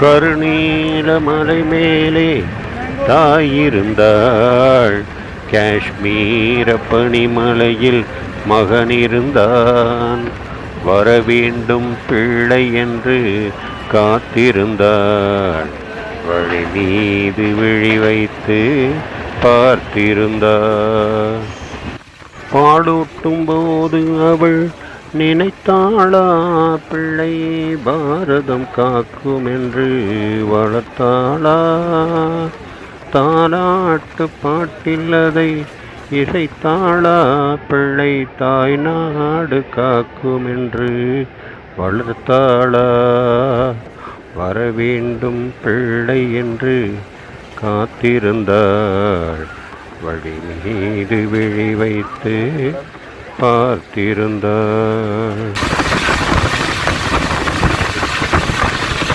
கருநீல மலை மேலே தாயிருந்தாள். காஷ்மீர பனிமலையில் மகன் இருந்தான். வரவேண்டும் பிள்ளை என்று காத்திருந்தாள். வழி மீது விழி வைத்து பார்த்திருந்தாள். பாலூட்டும் போது அவள் நினைத்தாளா, பிள்ளை பாரதம் காக்கும் என்று வளர்த்தாளா? தாலாட்டு பாட்டில் அதை இசைத்தாளா, பிள்ளை தாய் நாடு காக்கும் என்று வளர்த்தாளா? வரவேண்டும் பிள்ளை என்று காத்திருந்தாள். வழி மீது விழி வைத்து பார்த்திருந்தாள்.